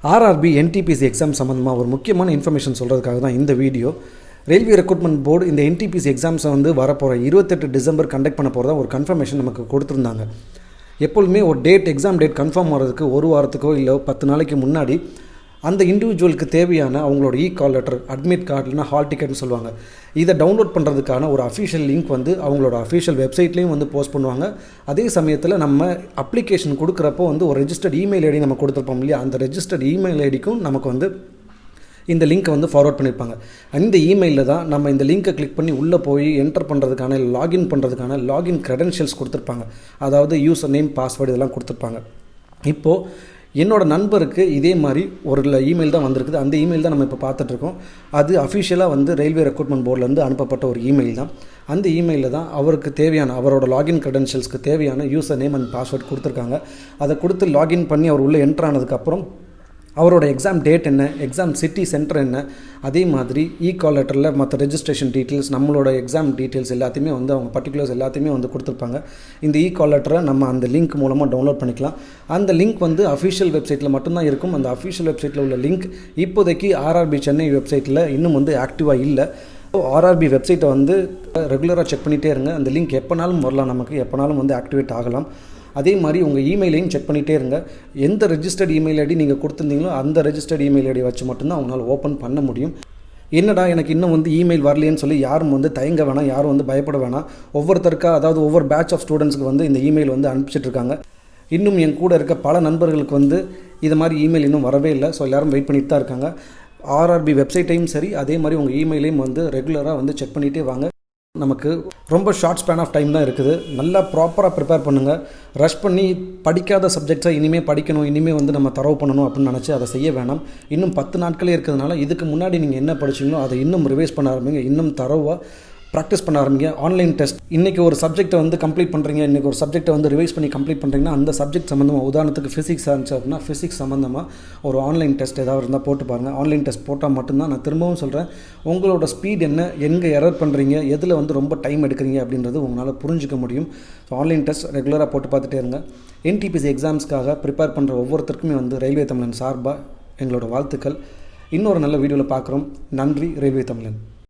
RRB NTPC exam சம்மந்தமாக ஒரு முக்கியமான இன்ஃபர்மேஷன் சொல்கிறதுக்காக தான் இந்த வீடியோ. ரயில்வே ரெக்ரூட்மெண்ட் போர்டு இந்த NTPC எக்ஸாம்ஸை வந்து வரப்போகிற 28 டிசம்பர் கண்டக்ட் பண்ண போகிறதா ஒரு கன்ஃபர்மேஷன் நமக்கு கொடுத்துருந்தாங்க. எப்பொழுதுமே ஒரு எக்ஸாம் டேட் கன்ஃபார்ம் ஆகிறதுக்கு ஒரு வாரத்துக்கோ இல்லை 10 நாளைக்கு முன்னாடி அந்த இண்டிவிஜுவலுக்கு தேவையான அவங்களோட கால் லெட்டர், அட்மிட் கார்டு இல்லைனா ஹால் டிக்கெட்னு சொல்லுவாங்க, இதை டவுன்லோட் பண்ணுறதுக்கான ஒரு அஃபிஷியல் லிங்க் வந்து அவங்களோட அஃபிஷியல் வெப்சைட்லேயும் வந்து போஸ்ட் பண்ணுவாங்க. அதே சமயத்தில் நம்ம அப்ளிகேஷன் கொடுக்குறப்போ வந்து ஒரு ரெஜிஸ்டர்ட் இமெயில் ஐடி நம்ம கொடுத்துருப்போம் இல்லையா, அந்த ரெஜிஸ்டர்ட் இமெயில் ஐடிக்கும் நமக்கு வந்து இந்த லிங்க்கை வந்து ஃபார்வர்ட் பண்ணியிருப்பாங்க. அந்த இமெயிலில் தான் நம்ம இந்த லிங்க்கை கிளிக் பண்ணி உள்ளே போய் என்டர் பண்ணுறதுக்கான லாகின் பண்ணுறதுக்கான லாகின் க்ரெடென்ஷியல்ஸ் கொடுத்துருப்பாங்க. அதாவது யூசர் நேம், பாஸ்வேர்டு இதெல்லாம் கொடுத்துருப்பாங்க. இப்போது என்னோடய நண்பருக்கு இதே மாதிரி ஒரு இமெயில் தான் வந்திருக்குது. அந்த இமெயில் தான் நம்ம இப்போ பார்த்துட்ருக்கோம். அது அஃபிஷியலாக வந்து ரயில்வே ரெக்ரூட்மெண்ட் போர்டிலேருந்து அனுப்பப்பட்ட ஒரு இமெயில் தான். அந்த இமெயிலில் தான் அவருக்கு தேவையான அவரோட லாகின் க்ரெடென்ஷியல்ஸ்க்கு தேவையான யூசர் நேம் அண்ட் பாஸ்வேர்ட் கொடுத்துருக்காங்க. அதை கொடுத்து லாகின் பண்ணி அவர் உள்ளே என்டர் ஆனதுக்கப்புறம் அவரோட எக்ஸாம் டேட் என்ன, எக்ஸாம் சிட்டி சென்டர் என்ன, அதே மாதிரி கால் லெட்டரில் மற்ற ரெஜிஸ்ட்ரேஷன் டீட்டெயில்ஸ், நம்மளோட எக்ஸாம் டீட்டெயில்ஸ் எல்லாத்தையுமே வந்து அவங்க பர்டிகுலர்ஸ் எல்லாத்தையுமே வந்து கொடுத்துருப்பாங்க. இந்த கால் லெட்டரை நம்ம அந்த லிங்க் மூலமாக டவுன்லோட் பண்ணிக்கலாம். அந்த லிங்க் வந்து அஃபிஷியல் வெப்சைட்டில் மட்டும்தான் இருக்கும். அந்த அஃபிஷியல் வெப்சைட்டில் உள்ள லிங்க் இப்போதைக்கு RRB சென்னை வெப்சைட்டில் இன்னும் வந்து ஆக்டிவாக இல்லை. RRB வெப்சைட்டை வந்து ரெகுலராக செக் பண்ணிகிட்டே இருங்க. அந்த லிங்க் எப்போனாலும் வரலாம், நமக்கு எப்போனாலும் வந்து ஆக்டிவேட் ஆகலாம். அதே மாதிரி உங்கள் இமெயிலையும் செக் பண்ணிகிட்டே இருங்க. எந்த ரெஜிஸ்டர்ட் இமெயில் ஐடி நீங்கள் கொடுத்துருந்தீங்களோ அந்த ரெஜிஸ்டர்ட் இமெயில் ஐடி வச்சு மட்டும்தான் அவங்களால ஓப்பன் பண்ண முடியும். என்னடா எனக்கு இன்னும் வந்து இமெயில் வரலையேன்னு சொல்லி யாரும் வந்து தயங்க வேணாம், யாரும் வந்து பயப்பட வேணாம். ஒவ்வொருத்தருக்கா, அதாவது ஒவ்வொரு பேட்ச் ஆஃப் ஸ்டூடெண்ட்ஸுக்கு வந்து இந்த இமெயில் வந்து அனுப்பிச்சிட்ருக்காங்க. இன்னும் என் கூட இருக்க பல நண்பர்களுக்கு வந்து இது மாதிரி இமெயில் இன்னும் வரவே இல்லை. ஸோ எல்லோரும் வெயிட் பண்ணிட்டு தான் இருக்காங்க. RRB வெப்சைட்டையும் சரி, அதே மாதிரி உங்கள் இமெயிலையும் வந்து ரெகுலராக வந்து செக் பண்ணிகிட்டே வாங்க. நமக்கு ரொம்ப ஷார்ட் ஸ்பேன் ஆஃப் டைம் தான் இருக்குது. நல்லா ப்ராப்பராக ப்ரிப்பேர் பண்ணுங்கள். ரஷ் பண்ணி படிக்காத சப்ஜெக்ட்ஸை இனிமேல் படிக்கணும், இனிமேல் வந்து நம்ம தரவு பண்ணணும் அப்படின்னு நினச்சி அதை செய்ய வேணாம். இன்னும் 10 நாட்களே இருக்கிறதுனால இதுக்கு முன்னாடி நீங்கள் என்ன படிச்சிங்களோ அதை இன்னும் ரிவைஸ் பண்ண ஆரம்பிங்க, இன்னும் தரவாக ப்ராக்டிஸ் பண்ண ஆரம்பிங்க. ஆன்லைன் டெஸ்ட், இன்றைக்கி ஒரு சப்ஜெக்ட்டை வந்து கம்ப்ளீட் பண்ணுறீங்க, இன்றைக்கி ஒரு சப்ஜெக்ட்டை வந்து ரிவைஸ் பண்ணி கம்ப்ளீட் பண்ணுறீங்கன்னா அந்த சப்ஜெக்ட் சம்மந்தமாக, உதாரணத்துக்கு ஃபிசிக்ஸ் இருந்துச்சு அப்படின்னா ஃபிசிக்ஸ் சம்மந்தமாக ஒரு ஆன்லைன் டெஸ்ட் ஏதாவது இருந்தால் போட்டு பாருங்கள். ஆன்லைன் டெஸ்ட் போட்டால் மட்டும்தான், நான் திரும்பவும் சொல்கிறேன், உங்களோட ஸ்பீட் என்ன, எங்கே எரர் பண்ணுறீங்க, எதில் வந்து ரொம்ப டைம் எடுக்கிறீங்க அப்படின்றது உங்களால் புரிஞ்சிக்க முடியும். ஸோ ஆன்லைன் டெஸ்ட் ரெகுலராக போட்டு பார்த்துட்டே இருங்க. NTPC எக்ஸாம்ஸ்க்காக ப்ரிப்பேர் பண்ணுற ஒவ்வொருத்தருக்குமே வந்து ரயில்வே தமிழன் சார்பாக எங்களோட வாழ்த்துக்கள். இன்னொரு நல்ல வீடியோவில் பார்க்குறோம். நன்றி. ரயில்வே தமிழன்.